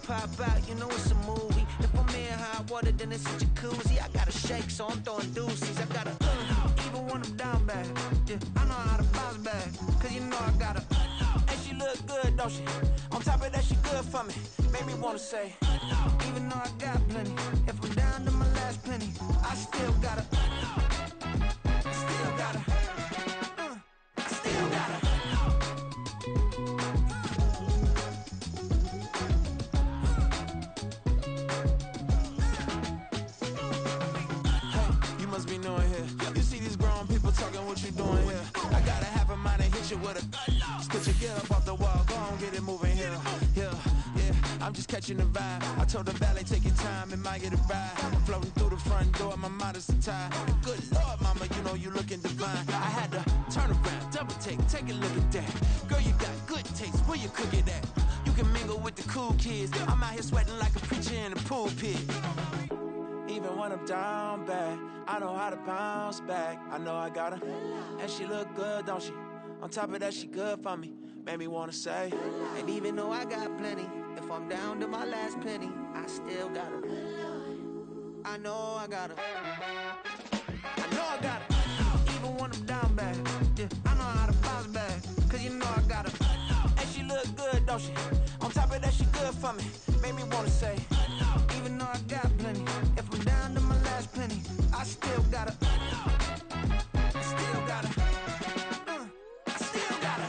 pop out, you know it's a movie. If I'm in hot water, then it's a jacuzzi. I gotta shake, so I'm throwing deuces. I gotta even when I'm down bad. Yeah, I know how to bounce back, cause you know I gotta and she look good, don't she? On top of that, she good for me. Made me wanna say, even though I got plenty, if I'm down to my last penny, I still gotta still gotta I still gotta must be knowing here. You see these grown people talking, what you doing here? I gotta have a mind to hit you with a stitch you, get up off the wall, go on, get it moving here. Yeah, I'm just catching the vibe. I told the valet, take your time, it might get a ride. Floating through the front door, my mind is tied. Good Lord, mama, you know you looking divine. I had to turn around, double take a look at that. Girl, you got good taste, where you cook it at? You can mingle with the cool kids. I'm out here sweating like a preacher in a pulpit. Even when I'm down bad, I know how to bounce back. I know I got her, and she look good, don't she? On top of that, she good for me. Made me wanna say, and even though I got plenty, if I'm down to my last penny, I still got her. I know I got her. I know I got her. Even when I'm down bad, yeah, I know how to bounce back, cause you know I got her. And she look good, don't she? On top of that, she good for me. Made me wanna say, even though I got plenty, if I'm down to my last penny, I still gotta I still gotta I still gotta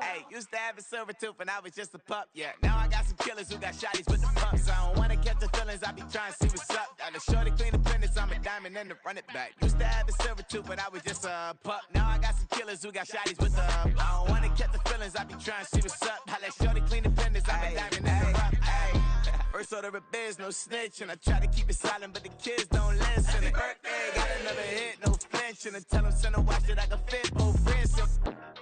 Hey, used to have a silver tooth when I was just a pup, yeah. Now I got some killers who got shotties with the pumps. I don't wanna catch the feelings, I be trying to see what's up. Got a shorty clean the penis, I'm a diamond and to run it back. Used to have a silver tooth when I was just a pup. Now I got some killers who got shotties with the I don't wanna catch the feelings, I be trying to see what's up. I let shorty clean the penis, I'm a diamond and to run it back. First order of biz, no snitch, and I try to keep it silent, but the kids don't listen. And birthday, got another hit, no flinch, and I tell them send a watch that I can fit both wrists.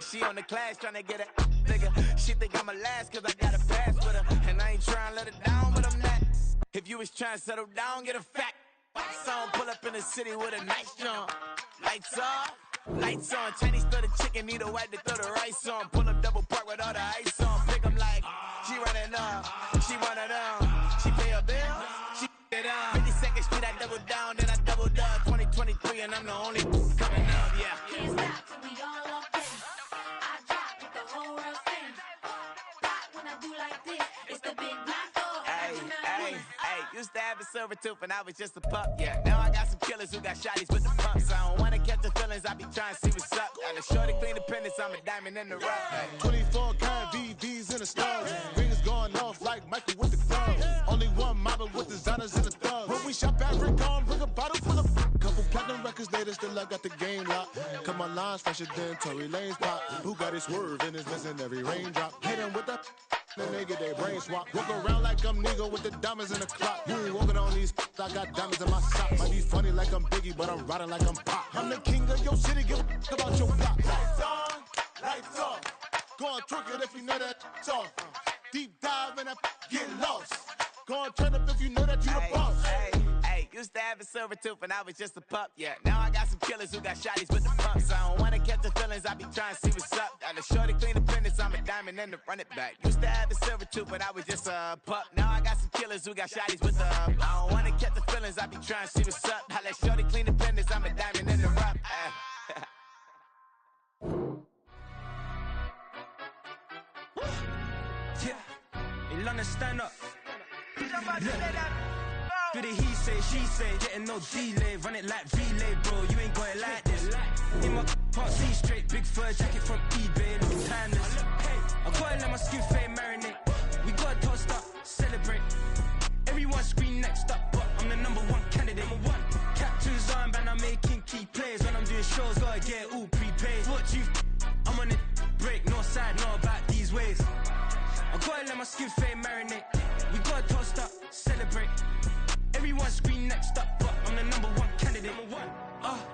She on the class tryna get a nigga. She think I'm a last cause I got a pass with her. And I ain't tryna let her down, but I'm not. If you was tryna settle down, get a fat song. Pull up in the city with a nice jump. Lights off, lights on. Chinese throw the chicken, need a wipe to throw the rice on. Pull up double park with all the ice on. Pick 'em like, she running up, she one of them. She pay her bills, she it up. 52nd Street, I double down, then I doubled up. 2023 and I'm the only coming up, yeah. Can't stop till we all up in. I drop with the whole world sing. Pop when I do like this, it's the big black door. Hey, used to have a silver tooth when I was just a pup, yeah. Now I got some killers who got shotties with the pumps. I don't wanna catch the feelings, I be trying to see what's up. Got a shorty clean the penis, I'm a diamond in the rough. Hey. 24 karat VVs in the stars. Rings going off like Michael with the gloves. Only one model with designers in the thugs. When we shop at Rick on, bring a bottle full of couple platinum records later, still I got the game locked. Cut my lines fresher than Tory Lane's pop. Who got his swerve and is missing every raindrop. Hit him with that. Then they get their brain swap. Walk around like I'm nigga with the diamonds in the clock. You ain't walking on these, I got diamonds in my sock. Might be funny like I'm Biggie, but I'm riding like I'm Pop. I'm the king of your city, give a about your block. Lights on, lights off. Go on, trick it if you know that it's off. Deep dive and get lost. Go on, turn up if you know that you the boss. Used to have a silver tooth when I was just a pup, yeah. Now I got some killers who got shotties with the pumps. I don't wanna catch the feelings, I be trying to see what's up. Got a shorty clean the penis, I'm a diamond and to run it back. Used to have a silver tooth when I was just a pup. Now I got some killers who got shotties with the I don't wanna catch the feelings, I be trying to see what's up. I let shorty clean the penis, I'm a diamond and to run Yeah, in London, stand up. Do the he say, she say, getting no delay, run it like relay, bro, you ain't got it like this. In my part C straight, big fur jacket from eBay, looking timeless. I gotta let my skin fade marinate, we gotta toast up, celebrate. Everyone scream next up, but I'm the #1 candidate. Captain's armband, I'm making key plays. When I'm doing shows, gotta get it all prepaid. What you I'm on it, break, no side, know about these ways. I gotta let my skin fade marinate, we gotta toast celebrate. Everyone scream next up, but I'm the number one candidate.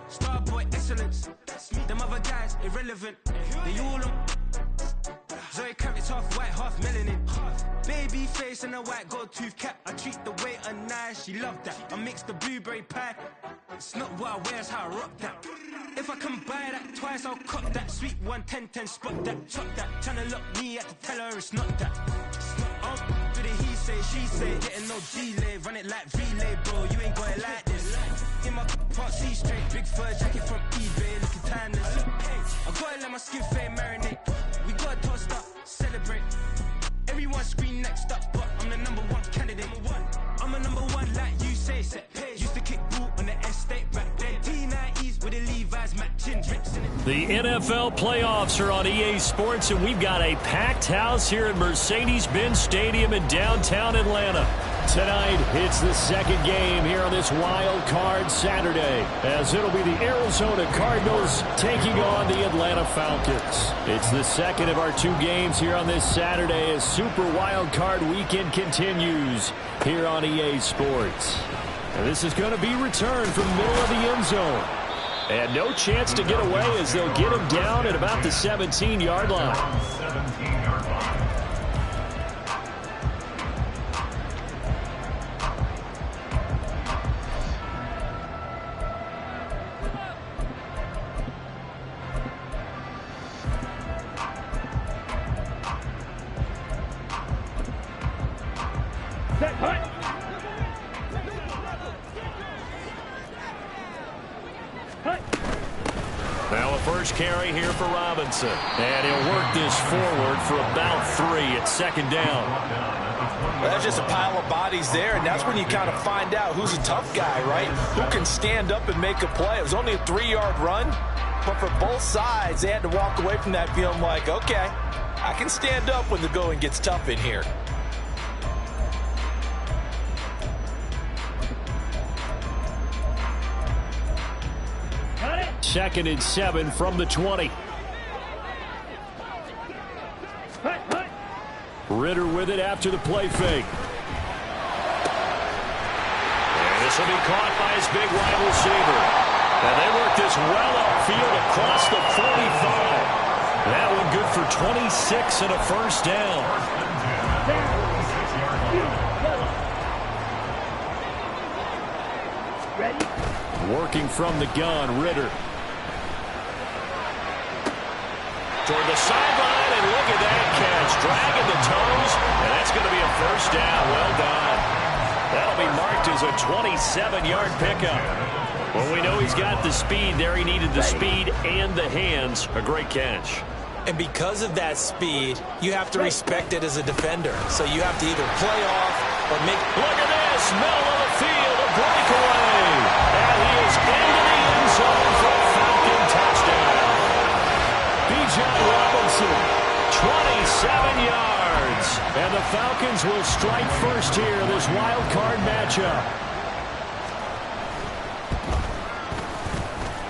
Star boy excellence. Them other guys irrelevant. They all on. Zoe Kravitz half white, half melanin. Baby face and a white gold tooth cap. I treat the waiter nice, she loved that. I mix the blueberry pie. It's not what I wear, it's how I rock that. If I can buy that twice, I'll cop that. Sweet 110, spot that, chop that. Tryna lock me, I have to tell her it's not that. Do the he say, she say, getting no delay. Run it like relay, bro, you ain't got it like this. In my part C straight, big fur jacket from eBay, looking timeless. I gotta let my skin fade marinate. We gotta toast up, celebrate. Everyone scream next up, but I'm the number one candidate. I'm a number one like you say, set page. Used to kick boot on the estate back then. T90s with the Levi's matching drips in it. The NFL playoffs are on EA Sports, and we've got a packed house here at Mercedes-Benz Stadium in downtown Atlanta. Tonight, it's the second game here on this wild card Saturday, as it'll be the Arizona Cardinals taking on the Atlanta Falcons. It's the second of our two games here on this Saturday as Super Wild Card Weekend continues here on EA Sports. And this is going to be returned from the middle of the end zone. And no chance to get away as they'll get him down at about the 17-yard line. Now a first carry here for Robinson. And he'll work this forward for about 3 at second down. Well, that's just a pile of bodies there, and that's when you kind of find out who's a tough guy, right? Who can stand up and make a play. It was only a 3-yard run, but for both sides, they had to walk away from that feeling like, okay, I can stand up when the going gets tough in here. Second and 7 from the 20. Ritter with it after the play fake. And this will be caught by his big wide receiver. And they work this well upfield across the 45. That one good for 26 and a first down. Working from the gun, Ritter. Toward the sideline, and look at that catch. Dragging the toes, and that's going to be a first down. Well done. That'll be marked as a 27-yard pickup. Well, we know he's got the speed there. He needed the speed and the hands. A great catch. And because of that speed, you have to respect it as a defender. So you have to either play off or make... Look at this. Middle of the field, a breakaway. And he is into the end zone for a Falcon touchdown. Bijan Robinson, 27 yards. And the Falcons will strike first here in this wild card matchup.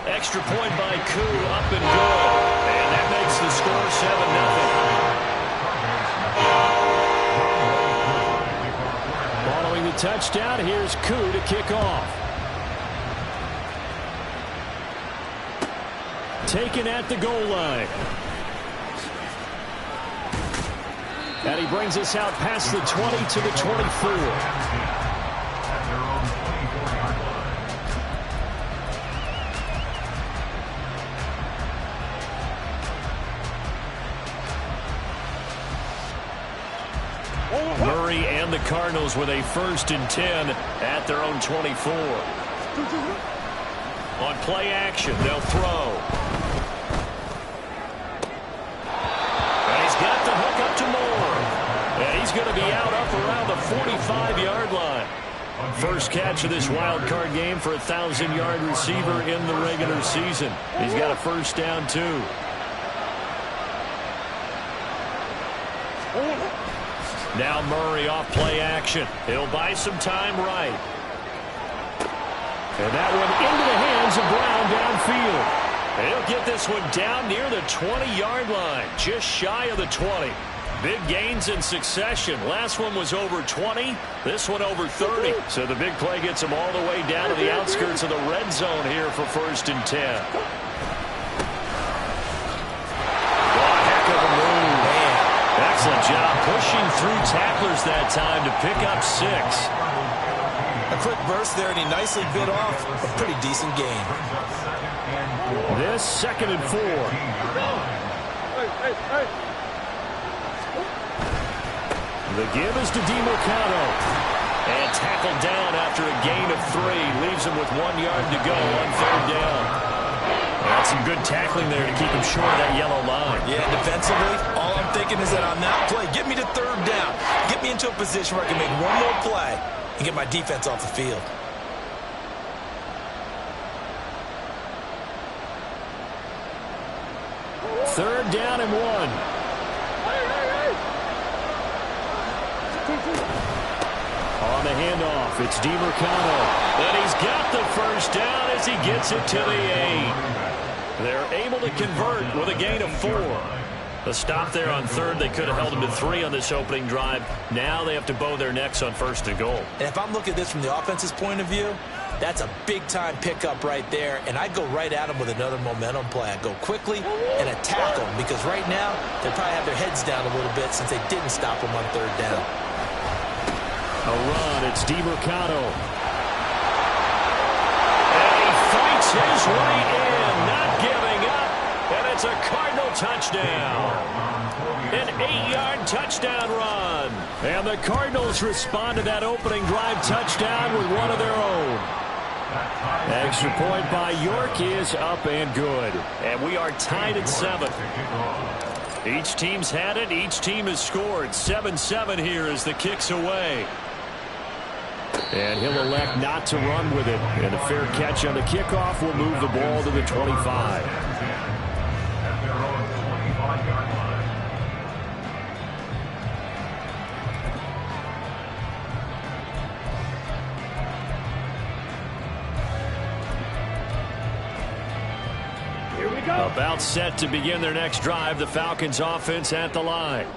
Extra point by Koo, up and good. And that makes the score 7-0. Following the touchdown, here's Koo to kick off. Taken at the goal line. And he brings us out past the 20 to the 24. Murray and the Cardinals with a 1st and 10 at their own 24. On play action, they'll throw. And he's got the hook up to Moore. And he's going to be out up around the 45-yard line. First catch of this wild card game for a 1,000-yard receiver in the regular season. He's got a first down, too. Now Murray off play action. He'll buy some time right. And that one into the hands of Brown downfield. And he'll get this one down near the 20-yard line, just shy of the 20. Big gains in succession. Last one was over 20. This one over 30. So the big play gets them all the way down to the outskirts of the red zone here for 1st and 10. Oh, heck of a move. Man. Excellent job pushing through tacklers that time to pick up 6. A quick burst there, and he nicely bit off a pretty decent gain. This 2nd and 4. The give is to DiMercado. And tackled down after a gain of 3. Leaves him with 1 yard to go on 3rd down. That's some good tackling there to keep him short of that yellow line. Yeah, defensively, all I'm thinking is that on that play, get me to 3rd down. Get me into a position where I can make one more play and get my defense off the field. Third down and 1. On the handoff, it's DiMercado. And he's got the 1st down as he gets it to the 8. They're able to convert with a gain of 4. The stop there on 3rd, they could have held him to 3 on this opening drive. Now they have to bow their necks on 1st and goal. And if I'm looking at this from the offense's point of view, that's a big-time pickup right there, and I'd go right at him with another momentum play. I'd go quickly and attack them, because right now they probably have their heads down a little bit since they didn't stop them on 3rd down. A run, it's DiMercado. And he fights his way in, not giving up, and it's a Cardinal touchdown. An 8-yard touchdown run. And the Cardinals respond to that opening drive touchdown with one of their own. Extra point by York is up and good. And we are tied at 7. Each team's had it. Each team has scored. 7-7 here as the kick's away. And he'll elect not to run with it. And a fair catch on the kickoff will move the ball to the 25. About set to begin their next drive. The Falcons offense at the line.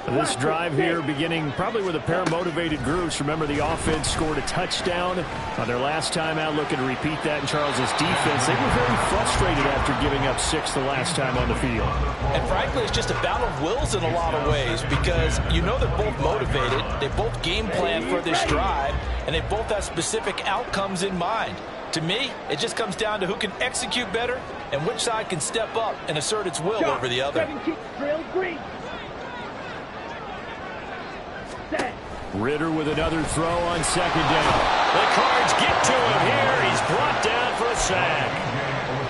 This drive here beginning probably with a pair of motivated groups. Remember, the offense scored a touchdown on their last time out, looking to repeat that in Charles's defense. They were very frustrated after giving up 6 the last time on the field. And frankly, it's just a battle of wills in a lot of ways, because you know they're both motivated, they both game plan for this drive, and they both have specific outcomes in mind. To me, it just comes down to who can execute better and which side can step up and assert its will over the other. Ritter with another throw on 2nd down. The Cards get to him here. He's brought down for a sack.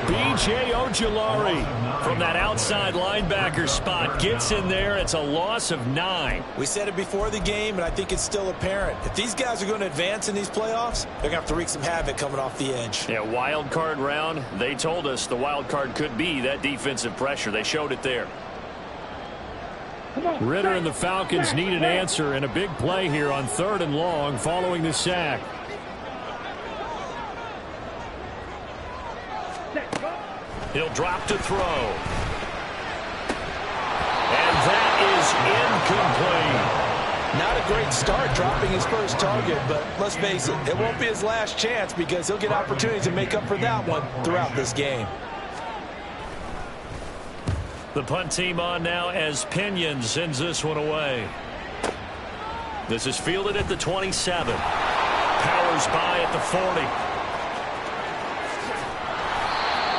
B.J. Ojulari from that outside linebacker spot gets in there. It's a loss of 9. We said it before the game, and I think it's still apparent. If these guys are going to advance in these playoffs, they're going to have to wreak some havoc coming off the edge. Yeah, wild card round. They told us the wild card could be that defensive pressure. They showed it there. Ritter and the Falcons need an answer, and a big play here on 3rd and long following the sack. He'll drop to throw. And that is incomplete. Not a great start dropping his first target, but let's face it, it won't be his last chance, because he'll get opportunities to make up for that one throughout this game. The punt team on now as Pinion sends this one away. This is fielded at the 27. Powers by at the 40.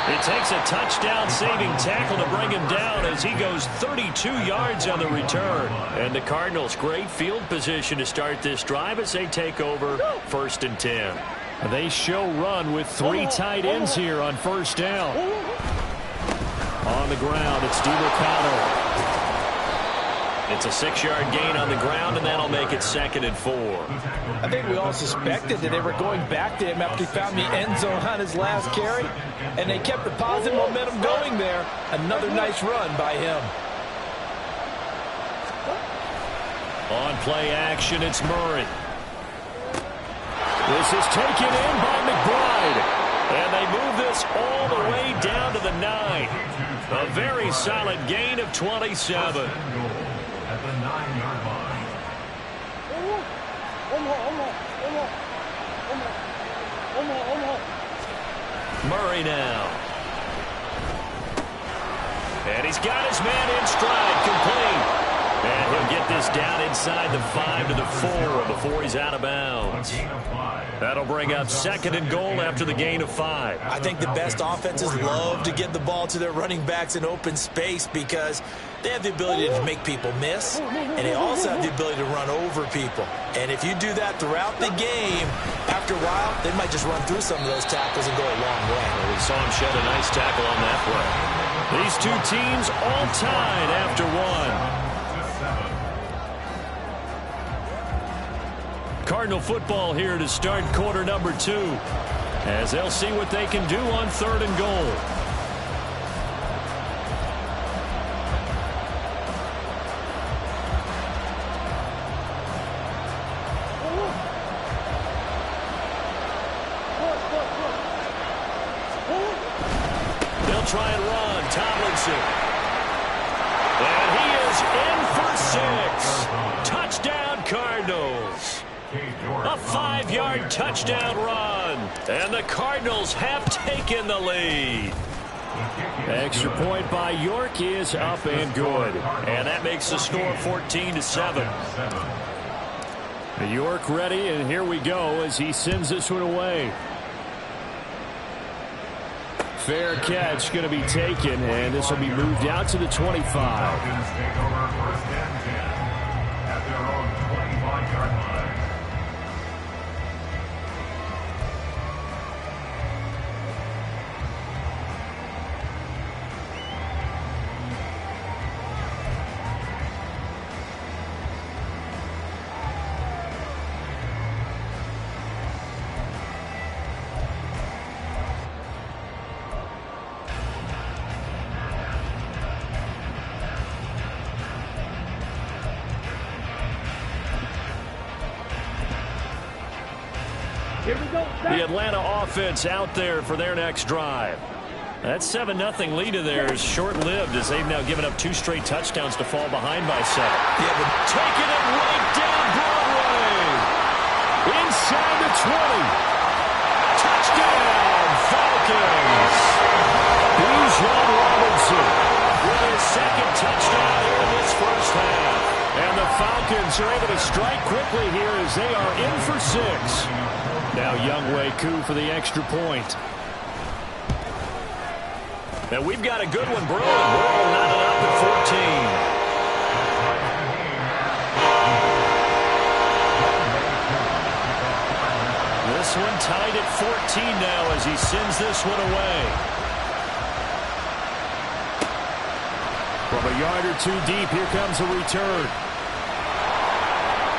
It takes a touchdown-saving tackle to bring him down as he goes 32 yards on the return. And the Cardinals, great field position to start this drive as they take over 1st and 10. They show run with 3 tight ends here on 1st down. On the ground, it's DiMercado. It's a 6-yard gain on the ground, and that'll make it 2nd and 4. I think we all suspected that they were going back to him after he found the end zone on his last carry, and they kept the positive momentum going there. Another nice run by him. On play action, it's Murray. This is taken in by McBride. And they move this all the way down to the 9. A very solid gain of 27. at the 9-yard line. Murray now. And he's got his man in stride, complete. And he'll get this down inside the 5 to the 4 before he's out of bounds. That'll bring up 2nd and goal after the gain of 5. I think the best offenses love to get the ball to their running backs in open space because they have the ability to make people miss, and they also have the ability to run over people. And if you do that throughout the game, after a while, they might just run through some of those tackles and go a long way. Well, we saw him shed a nice tackle on that play. These two teams all tied after 1. Cardinal football here to start quarter number 2 as they'll see what they can do on 3rd and goal. They'll try and run. Tomlinson. And he is in for 6. Touchdown, Cardinals. A 5-yard touchdown run. And the Cardinals have taken the lead. Extra point by York is up and good. And that makes the score 14-7. York ready, and here we go as he sends this one away. Fair catch going to be taken, and this will be moved out to the 25. The Atlanta offense out there for their next drive. That 7-0 lead of theirs short-lived as they've now given up 2 straight touchdowns to fall behind by 7. Yeah, but taking it right down Broadway. Inside the 20. Touchdown, Falcons. Bijan Robinson with his 2nd touchdown here in this first half. And the Falcons are able to strike quickly here as they are in for 6. Now Younghoe Koo for the extra point. And we've got a good one brewing. We're knotted up at 14. This one tied at 14 now as he sends this one away. From a yard or 2 deep, here comes a return.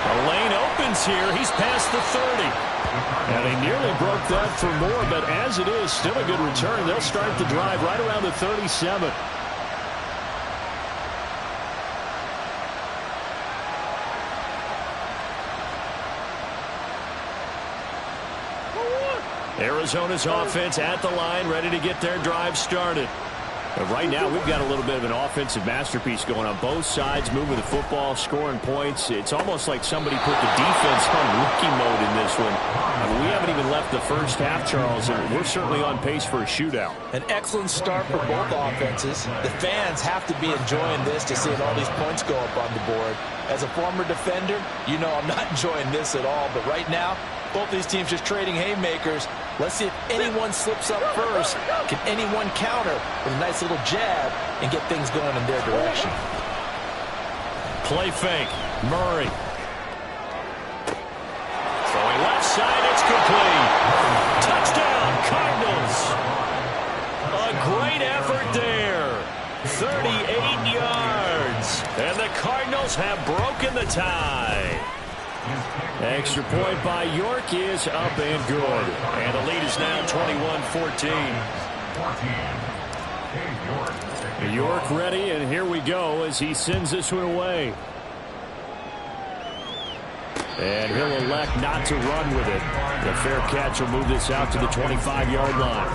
The lane opens here. He's past the 30. And he nearly broke that for more, but as it is, still a good return. They'll start the drive right around the 37. Arizona's offense at the line, ready to get their drive started. But right now, we've got a little bit of an offensive masterpiece going on both sides, moving the football, scoring points. It's almost like somebody put the defense on rookie mode in this one. I mean, we haven't even left the first half, Charles, and we're certainly on pace for a shootout. An excellent start for both offenses. The fans have to be enjoying this to see all these points go up on the board. As a former defender, you know I'm not enjoying this at all, but right now, both these teams just trading haymakers. Let's see if anyone slips up first. Can anyone counter with a nice little jab and get things going in their direction? Play fake. Murray. Throwing left side. It's complete. Touchdown, Cardinals. A great effort there. 38 yards. And the Cardinals have broken the tie. Extra point by York is up and good. And the lead is now 21-14. York ready, and here we go as he sends this one away. And he'll elect not to run with it. The fair catch will move this out to the 25-yard line.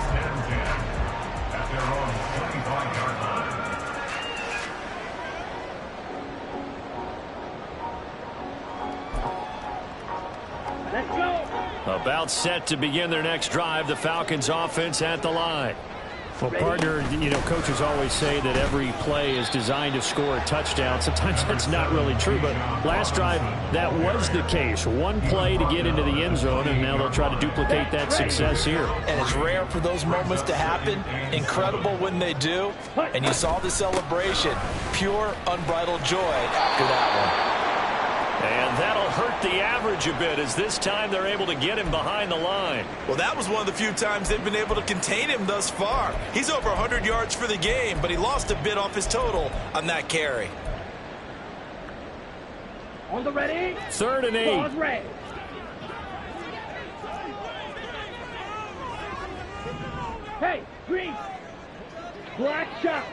About set to begin their next drive, the Falcons offense at the line. Well, partner, coaches always say that every play is designed to score a touchdown. Sometimes that's not really true, but last drive, that was the case. One play to get into the end zone, and now they'll try to duplicate that success here. And it's rare for those moments to happen. Incredible when they do. And you saw the celebration. Pure, unbridled joy after that one. And that'll hurt the average a bit as this time they're able to get him behind the line. Well, that was one of the few times they've been able to contain him thus far. He's over 100 yards for the game, but he lost a bit off his total on that carry. On the ready. 3rd and 8. Pause ready. Hey, green. Black shot.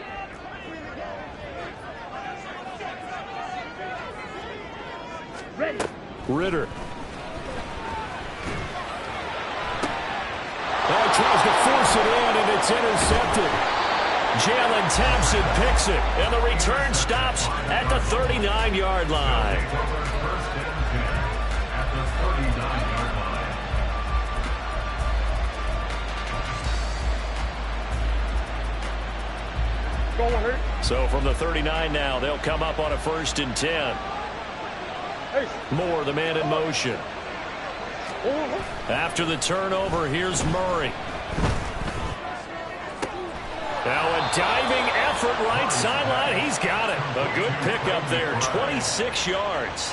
Ready. Ritter. Oh, tries to force it in, and it's intercepted. Jalen Thompson picks it, and the return stops at the 39-yard line. So from the 39 now, they'll come up on a 1st and 10. Moore, the man in motion. After the turnover, here's Murray. Now a diving effort right sideline. He's got it. A good pickup there. 26 yards.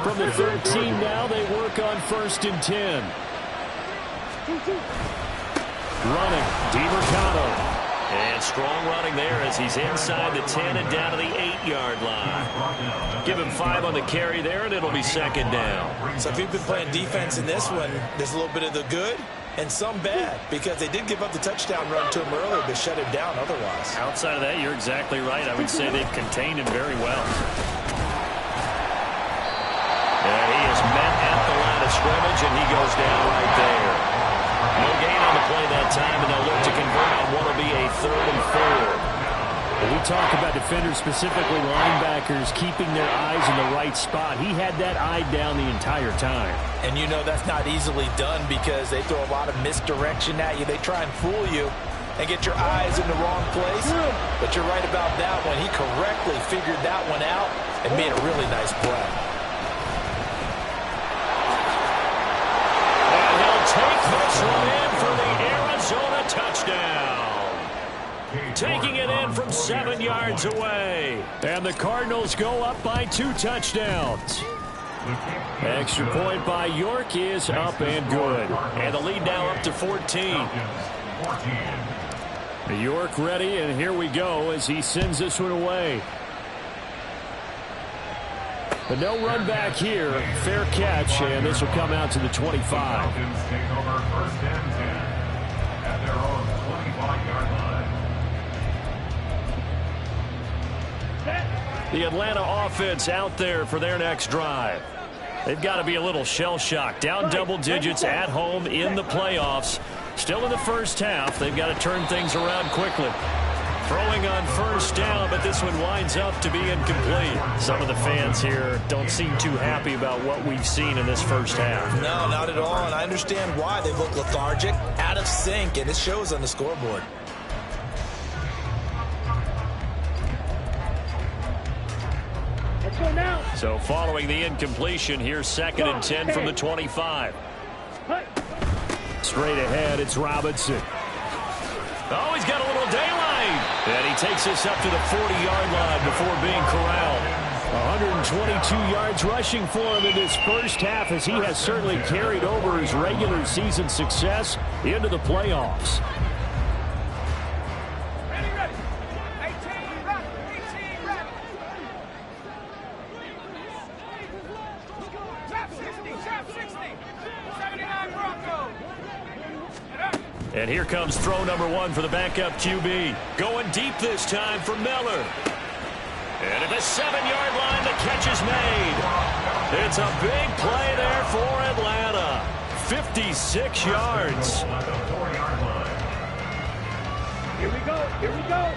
From the 13 now, they work on 1st and 10. Running, DiMercado. And strong running there as he's inside the 10 and down to the 8-yard line. Give him 5 on the carry there, and it'll be 2nd down. So if you've been playing defense in this one, there's a little bit of the good and some bad, because they did give up the touchdown run to him earlier, but shut him down otherwise. Outside of that, you're exactly right. I would say they've contained him very well. And he is met at the line of scrimmage, and he goes down right there. No gain on the play that time, and they'll look to convert on what will be a 3rd and 4. When we talk about defenders, specifically linebackers, keeping their eyes in the right spot, he had that eye down the entire time. And that's not easily done because they throw a lot of misdirection at you. They try and fool you and get your eyes in the wrong place. But you're right about that one. He correctly figured that one out and made a really nice play. Take this one in for the Arizona touchdown. Taking it in from 7 yards away. And the Cardinals go up by 2 touchdowns. Extra point by York is up and good. And the lead now up to 14. York ready, and here we go as he sends this one away. But no run back here. Fair catch, and this will come out to the 25. The Atlanta offense out there for their next drive. They've got to be a little shell-shocked. Down double digits at home in the playoffs. Still in the first half. They've got to turn things around quickly. Throwing on 1st down, but this one winds up to be incomplete. Some of the fans here don't seem too happy about what we've seen in this first half. No, not at all, and I understand why. They look lethargic, out of sync, and it shows on the scoreboard. Let's go now. So following the incompletion, here's 2nd and 10 from the 25. Straight ahead, it's Robinson. Oh, he's got a little daylight. And he takes us up to the 40-yard line before being corralled. 122 yards rushing for him in this first half, as he has certainly carried over his regular season success into the playoffs. Ready. 18 ready. 18 ready. Trap 60. 79 Broncos. And here comes throw number 1 for the backup QB. Going deep this time for Miller. And at the 7-yard line, the catch is made. It's a big play there for Atlanta. 56 yards. Here we go.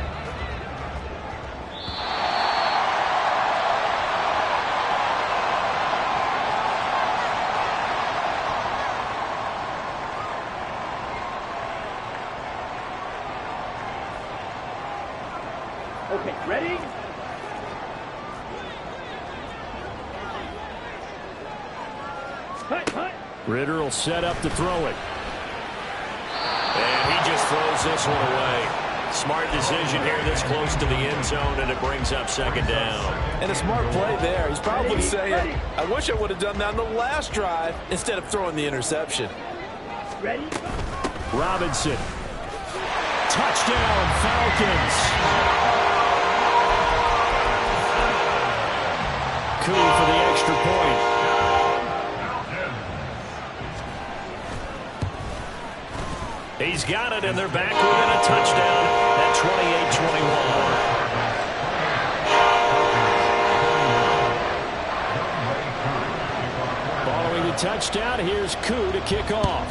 Okay, ready? Hut. Ritter will set up to throw it. And he just throws this one away. Smart decision here this close to the end zone, and it brings up second down. And a smart play there. He's probably saying, I wish I would have done that on the last drive instead of throwing the interception. Ready? Robinson. Touchdown, Falcons. Coup for the extra point. He's got it, and they're back within a touchdown at 28-21. Following the touchdown, here's Coup to kick off.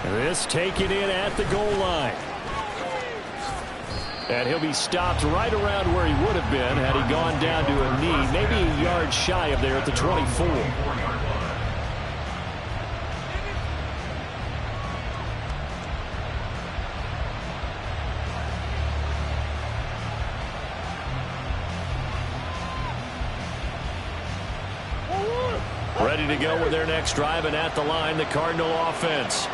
This taken in at the goal line. And he'll be stopped right around where he would have been had he gone down to a knee, maybe a yard shy of there at the 24. Ready to go with their next drive, and at the line, the Cardinal offense.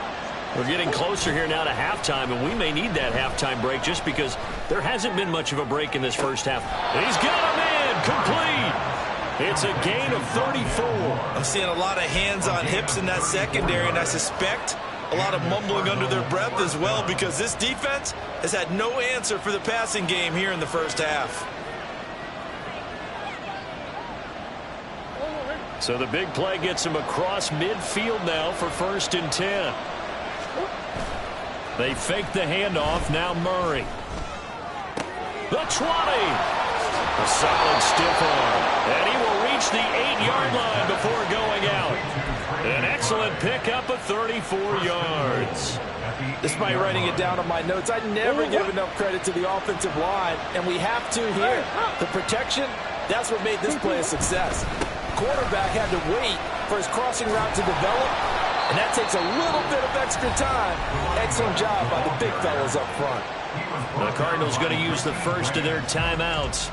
We're getting closer here now to halftime, and we may need that halftime break just because there hasn't been much of a break in this first half. He's got a man complete. It's a gain of 34. I'm seeing a lot of hands on hips in that secondary, and I suspect a lot of mumbling under their breath as well, because this defense has had no answer for the passing game here in the first half. So the big play gets him across midfield now for 1st and 10. They fake the handoff. Now Murray. The 20. A solid stiff arm. And he will reach the 8-yard line before going out. An excellent pickup of 34 yards. Despite writing it down on my notes, I never give enough credit to the offensive line, and we have to here. The protection, that's what made this play a success. Quarterback had to wait for his crossing route to develop, and that takes a little bit of extra time. Excellent job by the big fellas up front. The Cardinals going to use the first of their timeouts.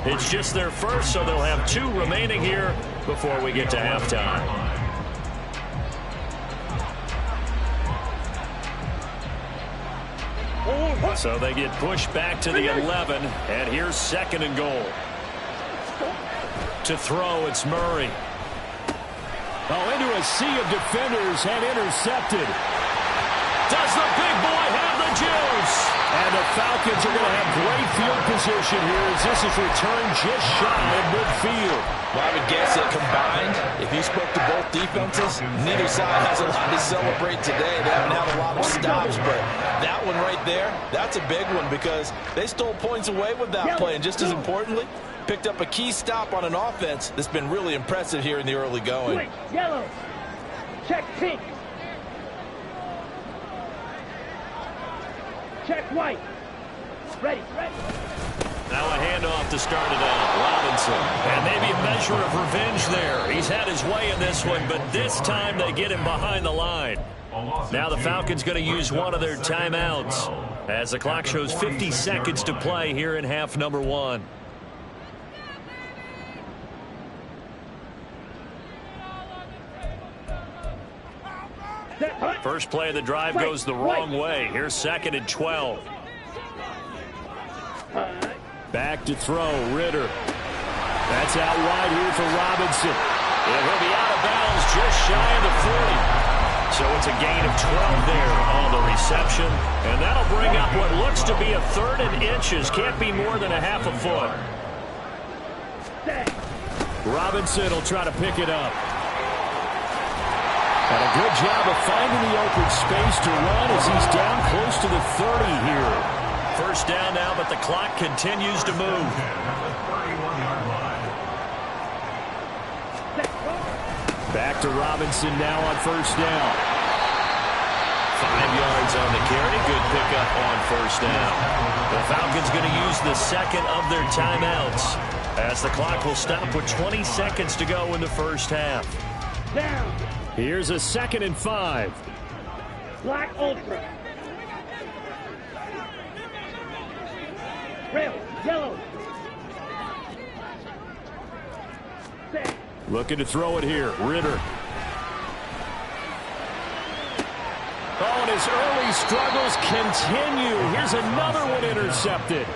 It's just their first, so they'll have 2 remaining here before we get to halftime. So they get pushed back to the 11, and here's 2nd and goal. To throw, it's Murray. Oh, into a sea of defenders and intercepted. Does the big boy have the juice? And the Falcons are going to have great field position here as this is returned just shy of midfield. Well, I would guess that combined, if you spoke to both defenses, neither side has a lot to celebrate today. They haven't had a lot of stops, but that one right there, that's a big one because they stole points away with that play. And just as importantly, picked up a key stop on an offense that's been really impressive here in the early going. Yellow. Check pink. Check white. Ready. Now a handoff to start it out. Robinson. And maybe a measure of revenge there. He's had his way in this one, but this time they get him behind the line. Now the Falcons going to use one of their timeouts as the clock shows 50 seconds to play here in half number 1. First play of the drive goes the wrong way. Here's 2nd and 12. Back to throw, Ritter. That's out wide here for Robinson. And he'll be out of bounds just shy of the 40. So it's a gain of 12 there on the reception. And that'll bring up what looks to be a 3rd and inches. Can't be more than a half a foot. Robinson will try to pick it up. And a good job of finding the open space to run as he's down close to the 30 here. First down now, but the clock continues to move. Back to Robinson now on first down. 5 yards on the carry. Good pickup on first down. The Falcons going to use the 2nd of their timeouts as the clock will stop with 20 seconds to go in the first half. Down. Here's a 2nd and 5. Black Ultra. Red, yellow. Looking to throw it here. Ritter. Oh, and his early struggles continue. Here's another one intercepted.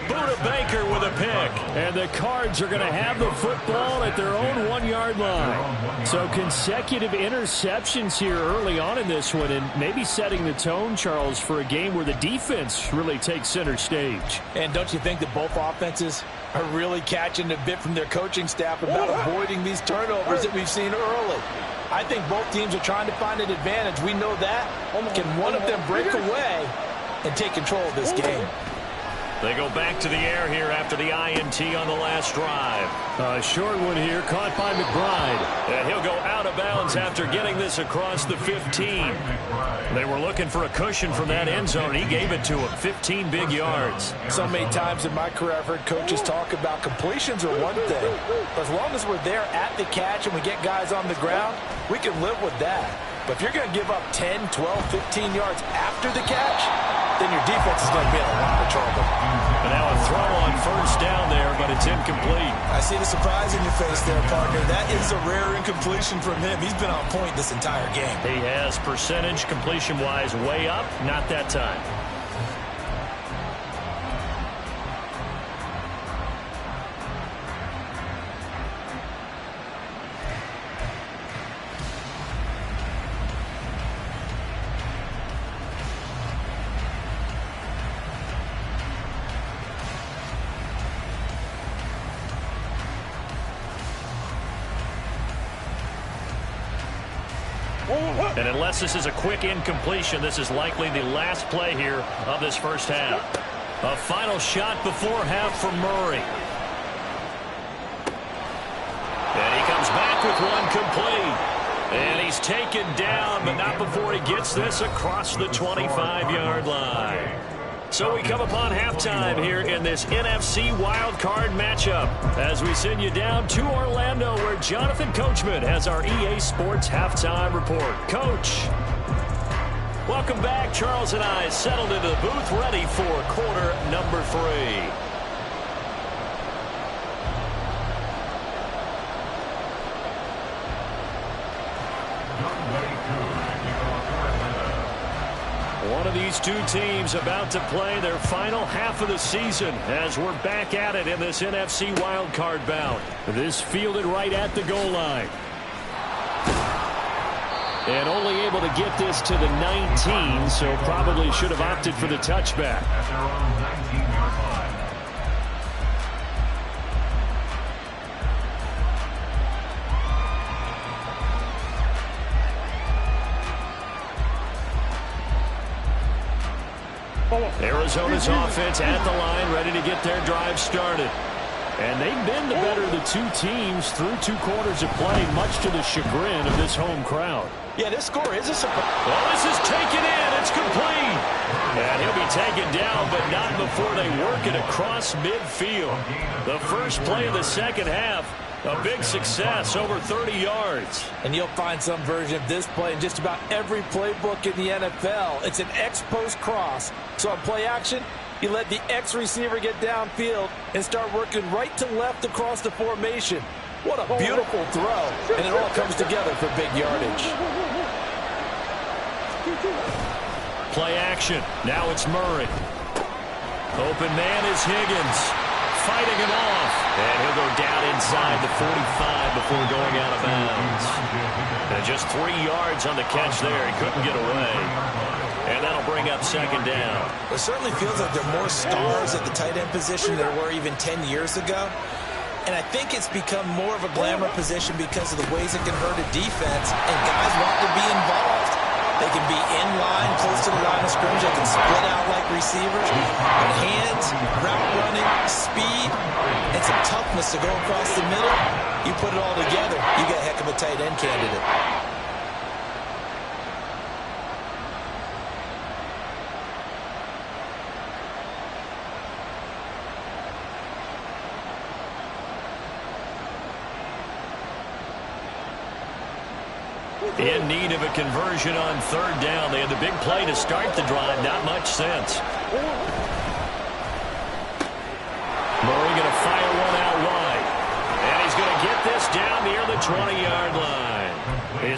Buda Baker with a pick. And the Cards are going to have the football at their own 1-yard line. So consecutive interceptions here early on in this one, and maybe setting the tone, Charles, for a game where the defense really takes center stage. And don't you think that both offenses are really catching a bit from their coaching staff about avoiding these turnovers that we've seen early? I think both teams are trying to find an advantage. We know that. Can one of them break away and take control of this game? They go back to the air here after the INT on the last drive. A short one here, caught by McBride. And he'll go out of bounds after getting this across the 15. They were looking for a cushion from that end zone. He gave it to him, 15 big yards. So many times in my career I've heard coaches talk about completions are one thing. But as long as we're there at the catch and we get guys on the ground, we can live with that. But if you're going to give up 10, 12, 15 yards after the catch, then your defense is going to be in a lot of trouble. And now a throw on first down there, but it's incomplete. I see the surprise in your face there, partner. That is a rare incompletion from him. He's been on point this entire game. He has percentage completion-wise way up, not that time. And unless this is a quick incompletion, this is likely the last play here of this first half. A final shot before half from Murray. And he comes back with one complete. And he's taken down, but not before he gets this across the 25-yard line. So we come upon halftime here in this NFC wildcard matchup as we send you down to Orlando where Jonathan Coachman has our EA Sports halftime report. Coach, welcome back. Charles and I settled into the booth ready for quarter number 3. One of these two teams about to play their final half of the season as we're back at it in this NFC wildcard bout. This fielded right at the goal line. And only able to get this to the 19, so probably should have opted for the touchback. Arizona's offense at the line, ready to get their drive started. And they've been the better of the two teams through 2 quarters of play, much to the chagrin of this home crowd. Yeah, this score is a surprise. Well, this is taken in. It's complete. And he'll be taken down, but not before they work it across midfield. The first play of the second half, a big success, over 30 yards. And you'll find some version of this play in just about every playbook in the NFL. It's an X-post cross. So on play action, you let the X receiver get downfield and start working right to left across the formation. What a beautiful throw. And it all comes together for big yardage. Play action. Now it's Murray. Open man is Higgins. Fighting him off. And he'll go down inside the 45 before going out of bounds. And just 3 yards on the catch there. He couldn't get away. And that'll bring up second down. It certainly feels like there are more stars at the tight end position than there were even 10 years ago. And I think it's become more of a glamour position because of the ways it can hurt a defense, and guys want to be involved. They can be in line, close to the line of scrimmage. They can split out like receivers. But hands, route running, speed, and some toughness to go across the middle. You put it all together, you got a heck of a tight end candidate. In need of a conversion on third down. They had the big play to start the drive. Not much sense.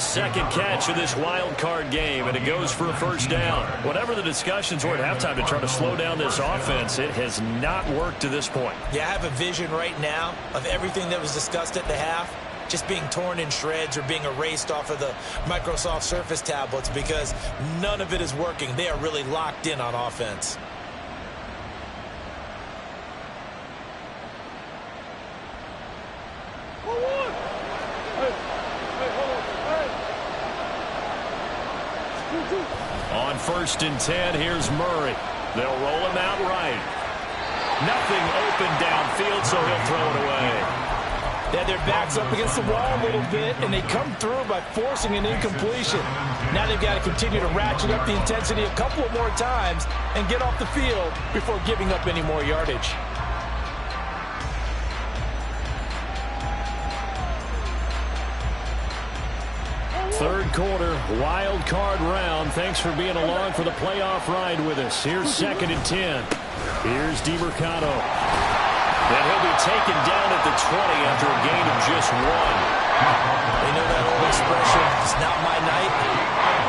His second catch of this wild card game, and it goes for a first down. Whatever the discussions were at halftime to try to slow down this offense, it has not worked to this point. Yeah, I have a vision right now of everything that was discussed at the half just being torn in shreds or being erased off of the Microsoft Surface tablets because none of it is working. They are really locked in on offense. On 1st and 10, here's Murray. They'll roll him out right. Nothing open downfield, so he'll throw it away. They had their backs up against the wall a little bit, and they come through by forcing an incompletion. Now they've got to continue to ratchet up the intensity a couple of more times and get off the field before giving up any more yardage. Third quarter, wild card round. Thanks for being along for the playoff ride with us. Here's 2nd and 10. Here's DiMercato. And he'll be taken down at the 20 after a gain of just 1. You know that old expression, it's not my night?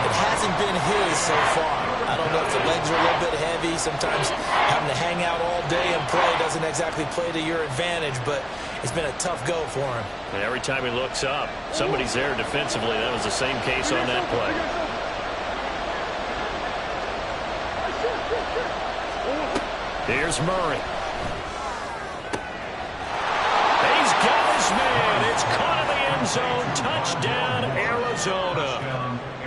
It hasn't been his so far. I don't know if the legs are a little bit heavy. Sometimes having to hang out all day and play doesn't exactly play to your advantage, but it's been a tough go for him. And every time he looks up, somebody's there defensively. That was the same case on that play. Here's Murray. He's got his man. It's caught in the end zone. Touchdown, Arizona.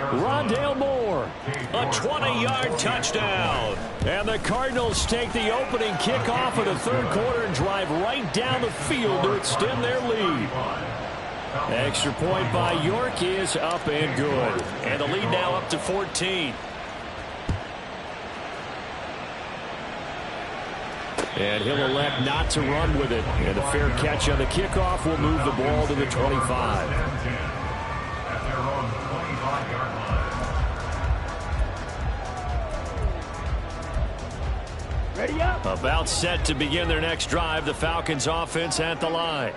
Rondale Moore, a 20-yard touchdown. And the Cardinals take the opening kickoff of the third quarter and drive right down the field to extend their lead. Extra point by York is up and good. And the lead now up to 14. And he'll elect not to run with it. And a fair catch on the kickoff will move the ball to the 25. Ready up. About set to begin their next drive, the Falcons offense at the line.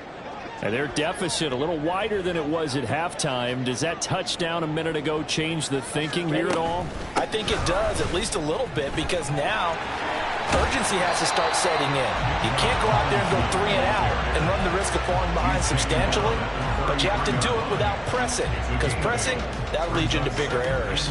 And their deficit a little wider than it was at halftime. Does that touchdown a minute ago change the thinking here at all? I think it does, at least a little bit, because now urgency has to start setting in. You can't go out there and go 3 and out and run the risk of falling behind substantially, but you have to do it without pressing, because pressing, that'll lead you into bigger errors.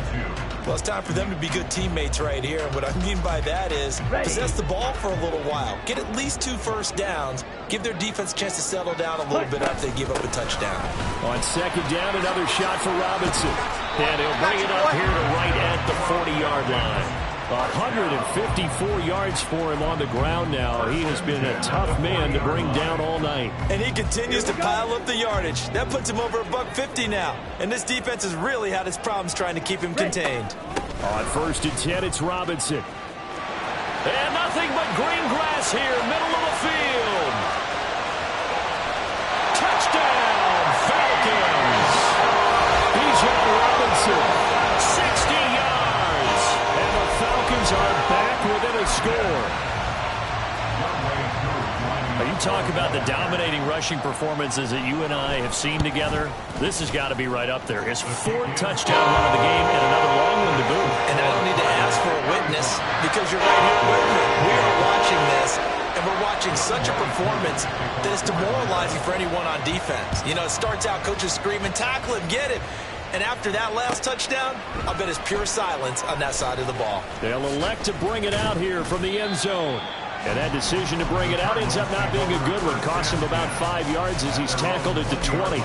Well, it's time for them to be good teammates right here, and what I mean by that is possess the ball for a little while, get at least 2 first downs, give their defense a chance to settle down a little bit after they give up a touchdown. On 2nd down, another shot for Robinson. And he'll bring it up here to right at the 40-yard line. 154 yards for him on the ground now. He has been a tough man to bring down all night. And he continues to pile up the yardage. That puts him over $150 now. And this defense has really had its problems trying to keep him contained. On 1st and 10, it's Robinson. And nothing but green grass here, middle of the field. Touchdown, Falcons. Bijan Robinson, 60 yards. And the Falcons are back within a score. You talk about the dominating rushing performances that you and I have seen together. This has got to be right up there. His 4th touchdown run of the game and another long one to boot. And I don't need to ask for a witness because you're right here with me. We are watching this, and we're watching such a performance that is demoralizing for anyone on defense. You know, it starts out coaches screaming, tackle him, get him. And after that last touchdown, I'll bet it's pure silence on that side of the ball. They'll elect to bring it out here from the end zone. And that decision to bring it out ends up not being a good one. Costs him about 5 yards as he's tackled at the 20.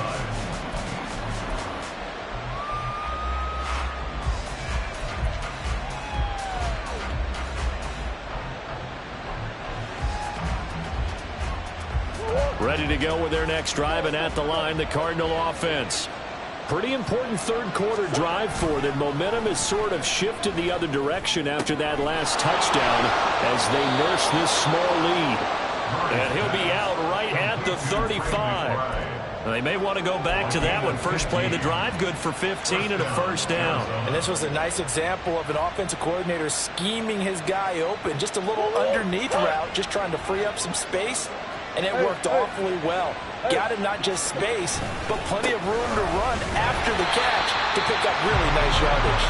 Ready to go with their next drive, and at the line, the Cardinal offense. Pretty important third quarter drive for them. Momentum has sort of shifted the other direction after that last touchdown as they nurse this small lead. And he'll be out right at the 35. They may want to go back to that one. First play of the drive, good for 15 and a first down. And this was a nice example of an offensive coordinator scheming his guy open. Just a little underneath route, just trying to free up some space. and it worked awfully well. Got him not just space, but plenty of room to run after the catch to pick up really nice yardage.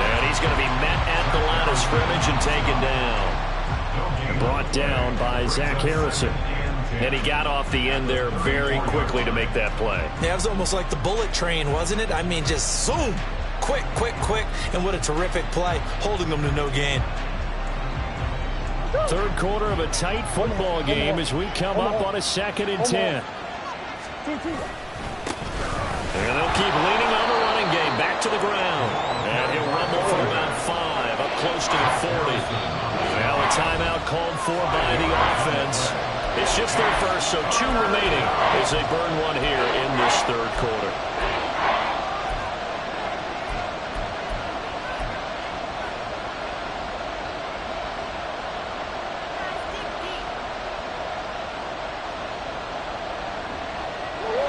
And he's going to be met at the line of scrimmage and taken down. Brought down by Zach Harrison. And he got off the end there very quickly to make that play. Yeah, it was almost like the bullet train, wasn't it? I mean, just zoom. Quick, quick, quick. And what a terrific play, holding them to no gain. Third quarter of a tight football game as we come up on a 2nd and 10. And they'll keep leaning on the running game. Back to the ground. And he'll rumble for about 5, up close to the 40. Now a timeout called for by the offense. It's just their first, so 2 remaining as they burn one here in this third quarter.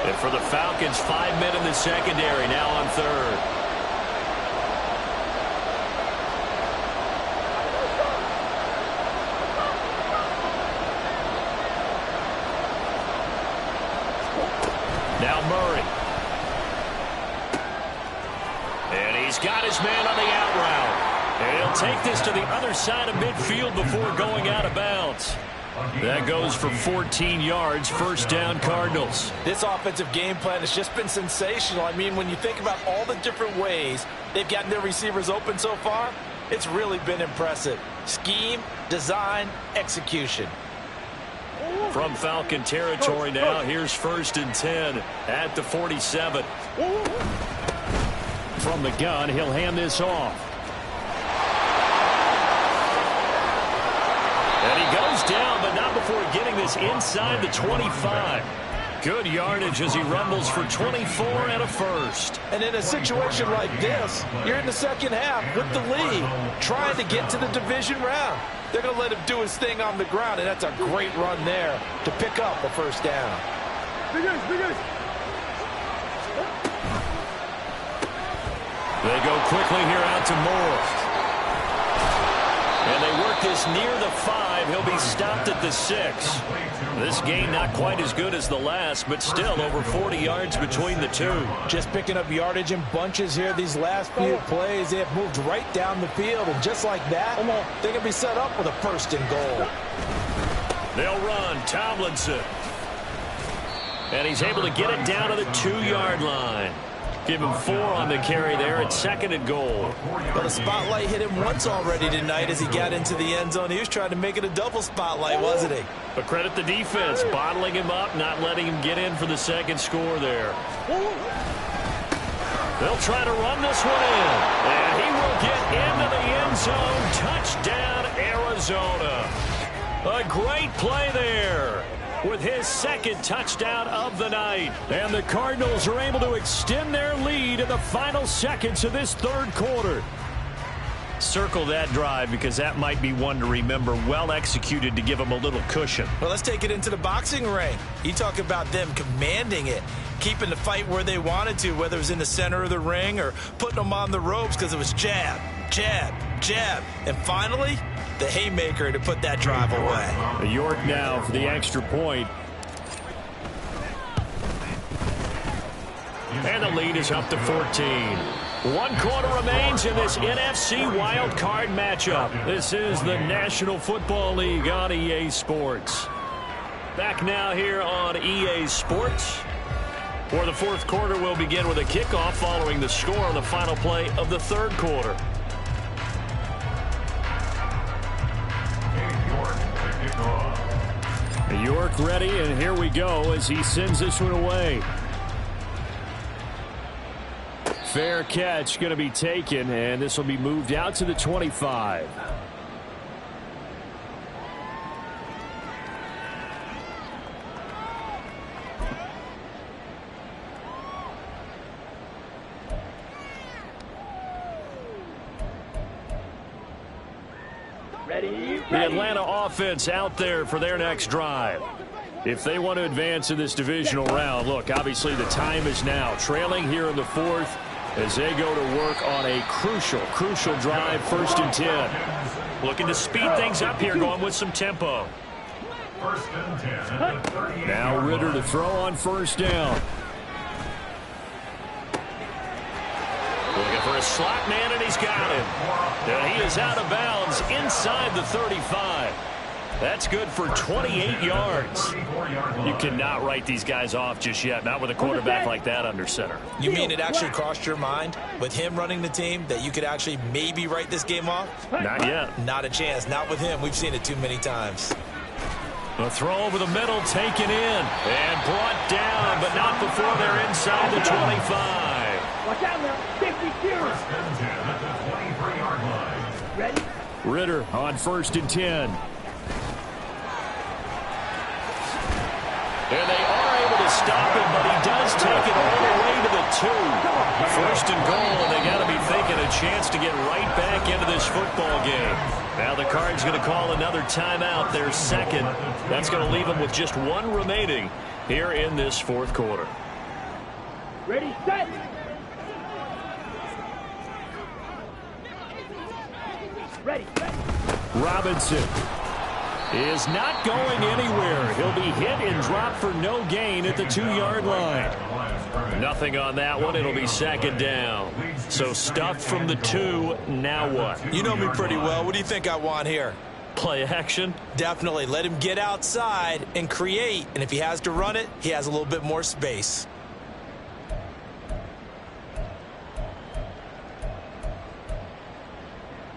And for the Falcons, 5 men in the secondary, now on third. Now Murray. And he's got his man on the out route. And he'll take this to the other side of midfield before going out of bounds. That goes for 14 yards, first down Cardinals. This offensive game plan has just been sensational. I mean, when you think about all the different ways they've gotten their receivers open so far, it's really been impressive. Scheme, design, execution. From Falcon territory now, here's 1st and 10 at the 47. From the gun, he'll hand this off. And he goes down, but not before getting this inside the 25. Good yardage as he rumbles for 24 and a first. And in a situation like this, you're in the second half with the lead, trying to get to the division round. They're going to let him do his thing on the ground, and that's a great run there to pick up a first down. They go quickly here out to Moore. And they work this near the 5. He'll be stopped at the 6. This gain not quite as good as the last, but still over 40 yards between the two. Just picking up yardage in bunches here. These last few plays, they have moved right down the field. And just like that, they can be set up with a 1st and goal. They'll run. Tomlinson. And he's able to get it down to the 2-yard line. Give him 4 on the carry there at 2nd and goal. But the spotlight hit him once already tonight as he got into the end zone. He was trying to make it a double spotlight, wasn't he? But credit the defense, bottling him up, not letting him get in for the second score there. They'll try to run this one in. And he will get into the end zone. Touchdown, Arizona. A great play there with his 2nd touchdown of the night. And the Cardinals are able to extend their lead in the final seconds of this third quarter. Circle that drive because that might be one to remember. Well executed to give them a little cushion. Well, let's take it into the boxing ring. You talk about them commanding it, keeping the fight where they wanted to, whether it was in the center of the ring or putting them on the ropes because it was jab, jab, jab. And finally, the haymaker to put that drive away. York now for the extra point. And the lead is up to 14. 1 quarter remains in this NFC wild card matchup. This is the National Football League on EA Sports. Back now here on EA Sports. For the 4th quarter, we'll begin with a kickoff following the score on the final play of the 3rd quarter. York ready, and here we go as he sends this one away. Fair catch going to be taken, and this will be moved out to the 25. The Atlanta offense out there for their next drive. If they want to advance in this divisional round, look, obviously the time is now. Trailing here in the 4th as they go to work on a crucial drive, 1st and 10. Looking to speed things up here, going with some tempo. Now Ritter to throw on first down. Looking for a slot man, and he's got him. And he is out of bounds inside the 35. That's good for 28 yards. You cannot write these guys off just yet, not with a quarterback like that under center. You mean it actually crossed your mind with him running the team that you could actually maybe write this game off? Not yet. Not a chance. Not with him. We've seen it too many times. A throw over the middle, taken in, and brought down, but not before they're inside the 25. Watch out now. 52. Ready? Ritter on 1st and 10. And they are able to stop him, but he does take it all the way to the 2. 1st and goal, and they got to be thinking a chance to get right back into this football game. Now the Cards going to call another timeout, their second. That's going to leave them with just 1 remaining here in this 4th quarter. Ready, set. Ready, set. Robinson is not going anywhere. He'll be hit and dropped for no gain at the 2-yard line. Nothing on that one. It'll be 2nd down. So stuffed from the 2. Now what? You know me pretty well. What do you think I want here? Play action? Definitely. Let him get outside and create. And if he has to run it, he has a little bit more space.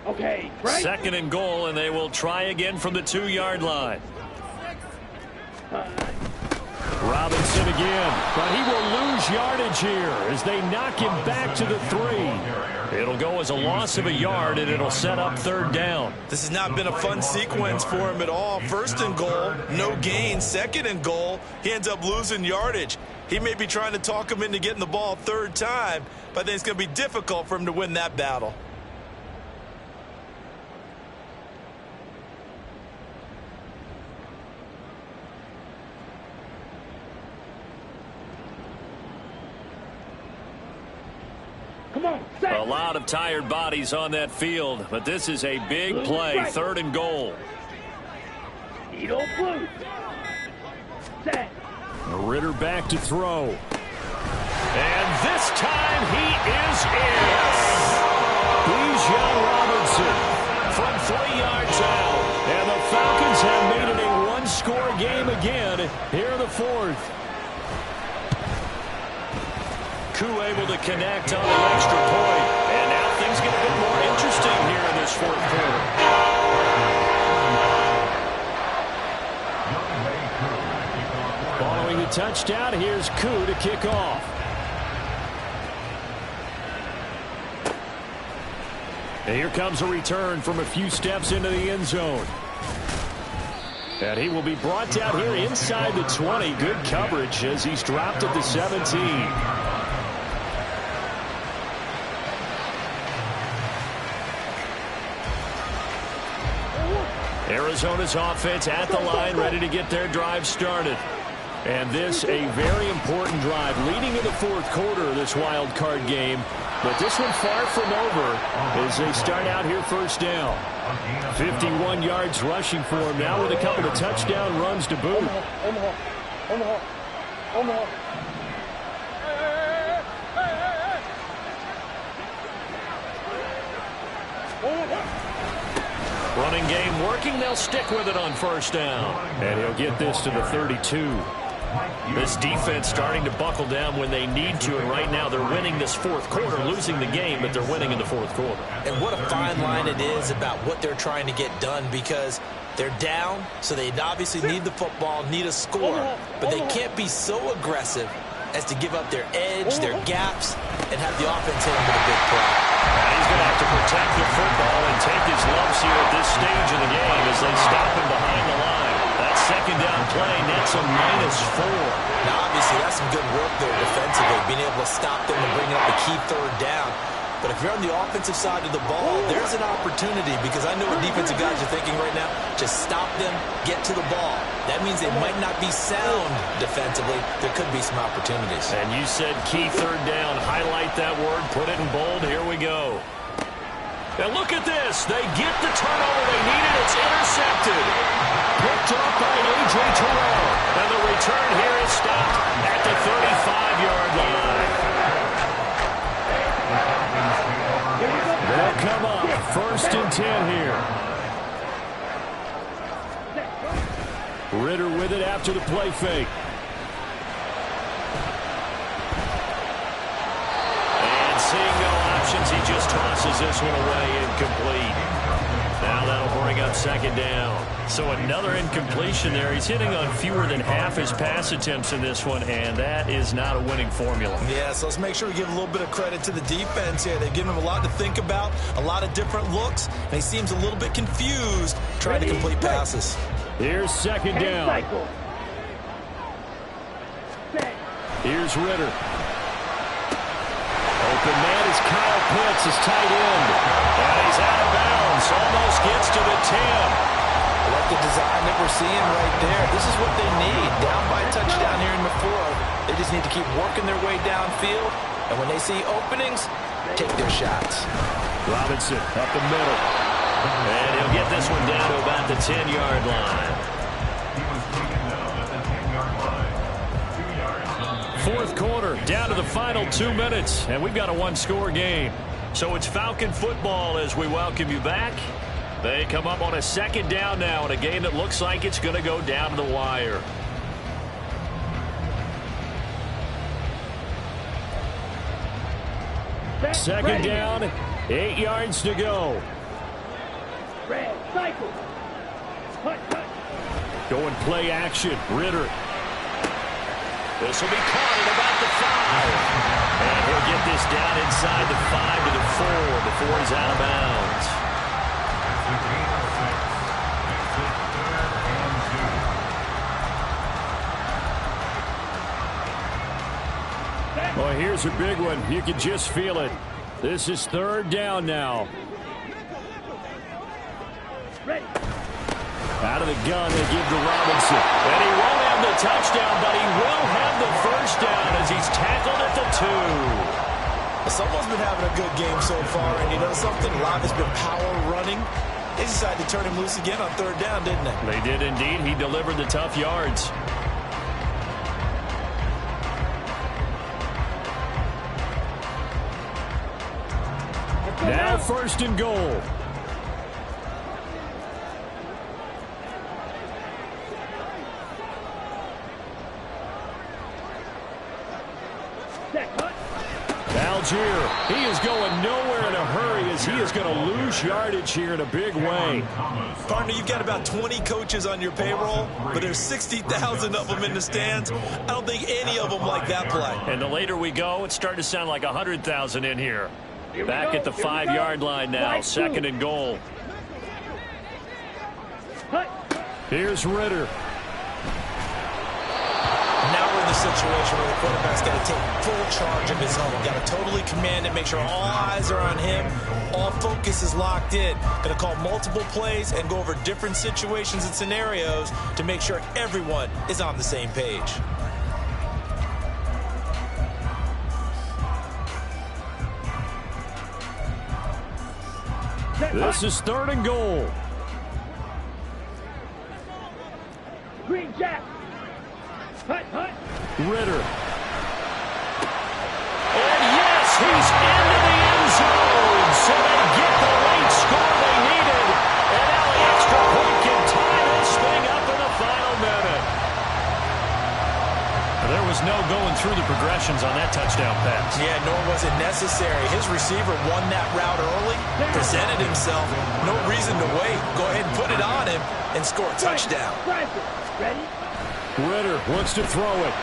Okay, right. 2nd and goal, and they will try again from the 2-yard line. Robinson again, but he will lose yardage here as they knock him back to the 3. It'll go as a loss of a yard, and it'll set up 3rd down. This has not been a fun sequence for him at all. 1st and goal, no gain. 2nd and goal, he ends up losing yardage. He may be trying to talk him into getting the ball 3rd time, but I think it's going to be difficult for him to win that battle. A lot of tired bodies on that field, but this is a big play. 3rd and goal. Needle blue. Set. Ritter back to throw. And this time he is in. Bijan Robinson from 3 yards out. And the Falcons have made it a one-score game again here in the 4th. Koo able to connect on the extra point. And now things get a bit more interesting here in this 4th quarter. Following the touchdown, here's Koo to kick off. And here comes a return from a few steps into the end zone. And he will be brought down here inside the 20. Good coverage as he's dropped at the 17. Arizona's offense at the line, ready to get their drive started. And this a very important drive leading to the 4th quarter of this wild card game. But this one far from over as they start out here 1st down. 51 yards rushing for him now with a couple of touchdown runs to boot. Omaha. Running game working. They'll stick with it on 1st down. And he'll get this to the 32. This defense starting to buckle down when they need to, and right now they're winning this 4th quarter, losing the game, but they're winning in the 4th quarter. And what a fine line it is about what they're trying to get done, because they're down, so they obviously need the football, need a score, but they can't be so aggressive as to give up their edge, their gaps, and have the offense hit them with a big play. And he's going to have to protect the football and take his lumps here at this stage of the game as they stop him behind the line. That 2nd down play nets a -4. Now, obviously, that's some good work there defensively, being able to stop them and bring up a key 3rd down. But if you're on the offensive side of the ball, there's an opportunity, because I know what defensive guys are thinking right now. Just stop them, get to the ball. That means they might not be sound defensively. There could be some opportunities. And you said key 3rd down. Highlight that word. Put it in bold. Here we go. And look at this. They get the turnover they needed. It's intercepted. Picked up by A.J. Terrell. And the return here is stopped at the 35-yard line. They'll come up 1st and 10 here. Ritter with it after the play fake. And seeing no options, he just tosses this one away, incomplete. Now that'll bring up 2nd down. So another incompletion there. He's hitting on fewer than half his pass attempts in this one, and that is not a winning formula. Yeah, so let's make sure we give a little bit of credit to the defense here. They've given him a lot to think about, a lot of different looks, and he seems a little bit confused trying to complete passes. Here's 2nd down. Here's Ritter. Open man is Kyle Pitts, his tight end. And he's out of bounds. Almost gets to the 10. I like the design that we're seeing right there. This is what they need. Down by a touchdown here in the 4th. They just need to keep working their way downfield. And when they see openings, take their shots. Robinson up the middle. And he'll get this one down to about the 10-yard line. 4th quarter, down to the final 2 minutes, and we've got a one-score game. So it's Falcon football as we welcome you back. They come up on a 2nd down now in a game that looks like it's going to go down to the wire. Second down, 8 yards to go. Going play action, Ritter. This will be caught at about the 5. And he'll get this down inside the 5 to the 4 before he's out of bounds. Well, here's a big one. You can just feel it. This is 3rd down now. Out of the gun, they give to Robinson. And he won't have the touchdown, but he will have the 1st down as he's tackled at the 2. Someone's been having a good game so far, and you know something? A lot has been power running. They decided to turn him loose again on 3rd down, didn't they? They did indeed. He delivered the tough yards. Now 1st and goal. Algier, he is going nowhere in a hurry as he is going to lose yardage here in a big way. Partner, you've got about 20 coaches on your payroll, but there's 60,000 of them in the stands. I don't think any of them like that play. And the later we go, it's starting to sound like 100,000 in here. Back at the 5-yard line now, 2nd and goal. Here's Ritter. Now we're in the situation where the quarterback's got to take full charge of his own. Got to totally command it, make sure all eyes are on him. All focus is locked in. Going to call multiple plays and go over different situations and scenarios to make sure everyone is on the same page. This is 3rd and goal. Green Jack. Ritter. And yes, he's into the end zone. So they get the late score they needed. And now the extra point can tie this thing up in the final minute. There was no going through the progressions on that touchdown pass. Yeah, nor was it necessary. His receiver won that route early, presented himself. No reason to wait. Go ahead and put it on him and score a touchdown. Ready? Ritter wants to throw it.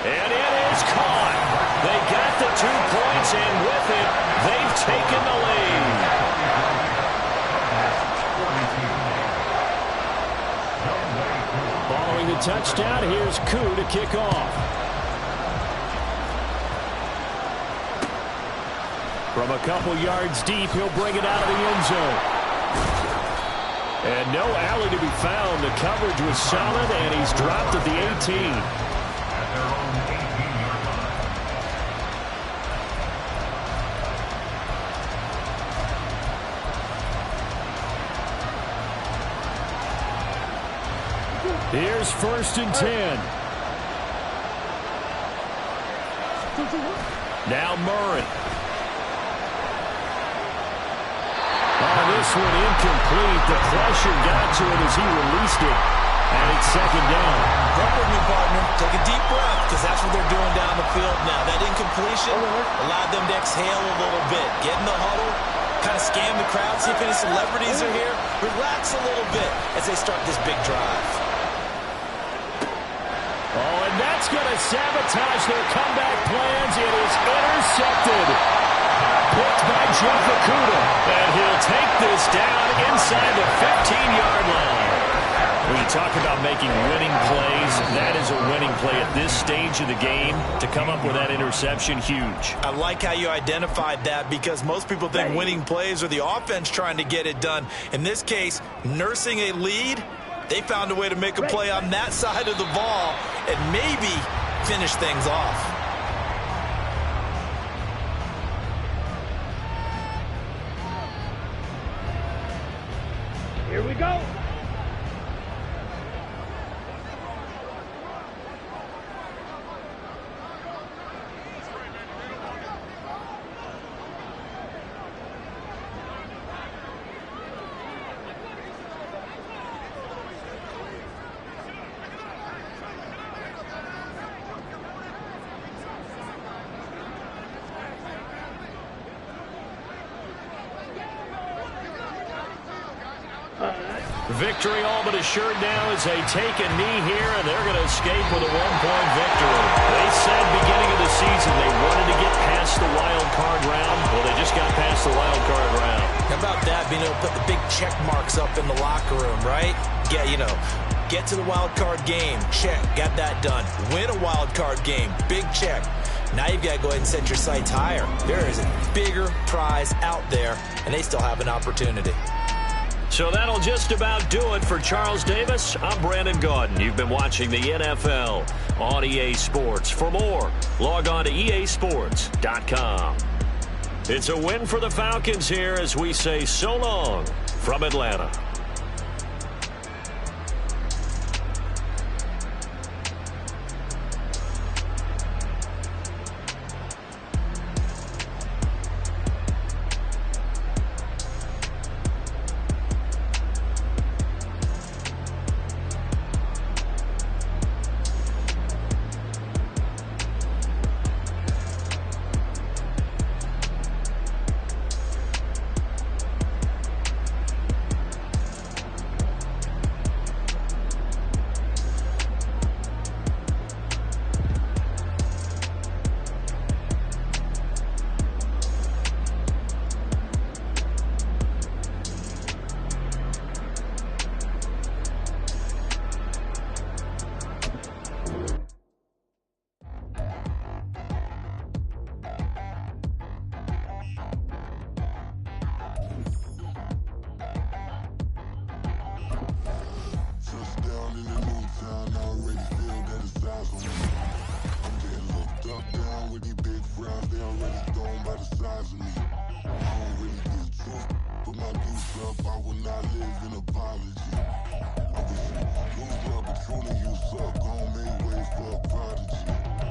And it is caught. They got the 2 points, and with it, they've taken the lead. Following the touchdown, here's Koo to kick off. From a couple yards deep, he'll bring it out of the end zone. And no alley to be found. The coverage was solid, and he's dropped at the 18. Here's 1st and 10. Now Murray. Oh, this one incomplete. The pressure got to it as he released it. And it's 2nd down. Work with me, partner. Take a deep breath, because that's what they're doing down the field now. That incompletion allowed them to exhale a little bit. Get in the huddle, kind of scan the crowd, see if any celebrities are here. Relax a little bit as they start this big drive. Oh, and that's going to sabotage their comeback plans. It is intercepted. Picked by Jeff Okudah. And he'll take this down inside the 15-yard line. When you talk about making winning plays, that is a winning play at this stage of the game. To come up with that interception, huge. I like how you identified that, because most people think winning plays are the offense trying to get it done. In this case, nursing a lead, they found a way to make a play on that side of the ball and maybe finish things off. Here we go. Victory all but assured now as they take a knee here, and they're going to escape with a 1-point victory. They said beginning of the season they wanted to get past the wild card round. Well, they just got past the wild card round. How about that, being able to put the big check marks up in the locker room, right? Yeah, get to the wild card game, check, got that done. Win a wild card game, big check. Now you've got to go ahead and set your sights higher. There is a bigger prize out there, and they still have an opportunity. So that'll just about do it for Charles Davis. I'm Brandon Gaudin. You've been watching the NFL on EA Sports. For more, log on to easports.com. It's a win for the Falcons here as we say so long from Atlanta.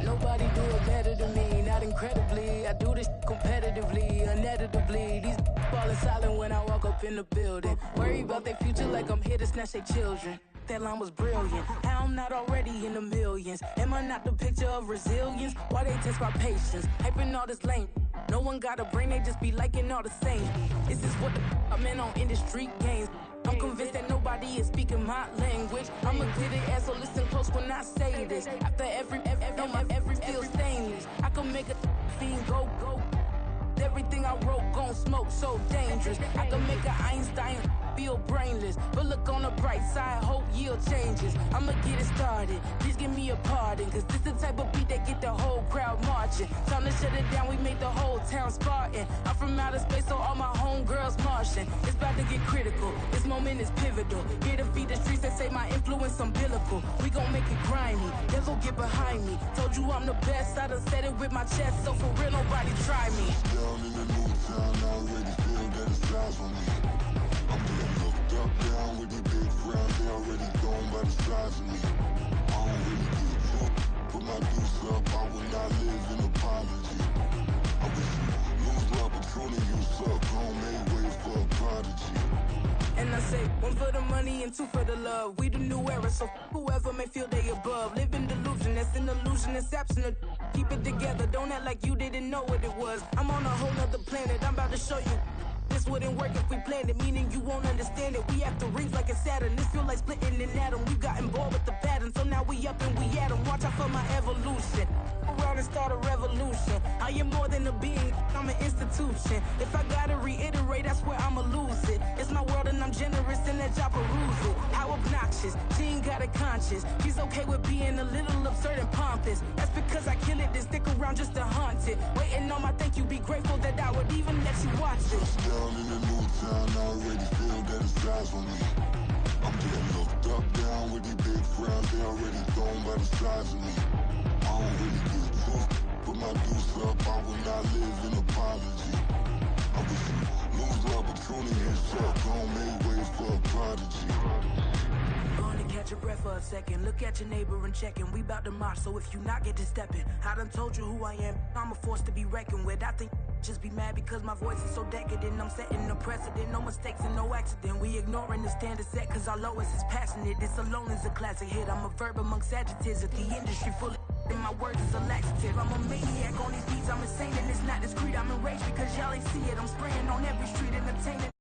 Nobody do it better than me, not incredibly. I do this competitively, uneditably. These falling silent when I walk up in the building. Worry about their future like I'm here to snatch their children. That line was brilliant. How I'm not already in the millions. Am I not the picture of resilience? Why they test my patience? Hyping all this lame. No one got a brain, they just be liking all the same. Is this what the I'm in on industry games? I'm convinced that nobody is speaking my language. I'm a good ass, so listen close when I say this. After every feel stainless. I can make a fiend go. Everything I wrote gon' smoke, so dangerous. I can make an Einstein feel brainless. But look on the bright side, hope yield changes. I'ma get it started, please give me a pardon. Cause this the type of beat that get the whole crowd marching. Time to shut it down, we made the whole town Spartan. I'm from outer space, so all my homegirls Martian. It's about to get critical, this moment is pivotal. Here to feed the streets that say my influence umbilical. We gon' make it grimy, they'll go get behind me. Told you I'm the best, I done said it with my chest. So for real, nobody try me. Down in the new town, I already feel that it's eyes on me. I'm getting looked duck down with these big frowns, they already gone by the size of me. I don't really give a fuck. Put my deuce up, I will not live in apology. I wish you lose love, but truly you suck. Homemade way for a prodigy. And I say, one for the money and two for the love. We the new era, so whoever may feel they above. Live in delusion, that's an illusion, it's absent. Keep it together, don't act like you didn't know what it was. I'm on a whole nother planet, I'm about to show you. This wouldn't work if we planned it, meaning you won't understand it. We have to rings like a Saturn, this feel like splitting an atom. We got involved with the pattern, so now we up and we at 'em. Watch out for my evolution. Around and start a revolution. I am more than a being, I'm an institution. If I gotta reiterate, that's where I'ma lose it. It's my world and I'm generous and that y'all peruse it. How obnoxious, she ain't got a conscience. She's okay with being a little absurd and pompous. That's because I kill it, then stick around just to haunt it. Waiting on my thank you, be grateful that I would even let you watch it. Down in the new town, I already feel that it's eyes on me. I'm getting looked up down with these big frowns, they already thrown by the size of me. I don't really give a fuck. Put my deuce up, I will not live in apology. I wish you lose love, but truly you suck. Homemade way for a prodigy. Going to catch your breath for a second. Look at your neighbor and checking. We bout to march, so if you not get to stepping. I done told you who I am. I'm a force to be reckoned with. I think just be mad because my voice is so decadent. I'm setting a precedent. No mistakes and no accident. We ignoring the standard set cause our lowest is passionate. This alone is a classic hit. I'm a verb amongst adjectives. If the industry full of and my words is a laxative. I'm a maniac on these beats. I'm insane and it's not discreet. I'm enraged because y'all ain't see it. I'm spraying on every street entertaining.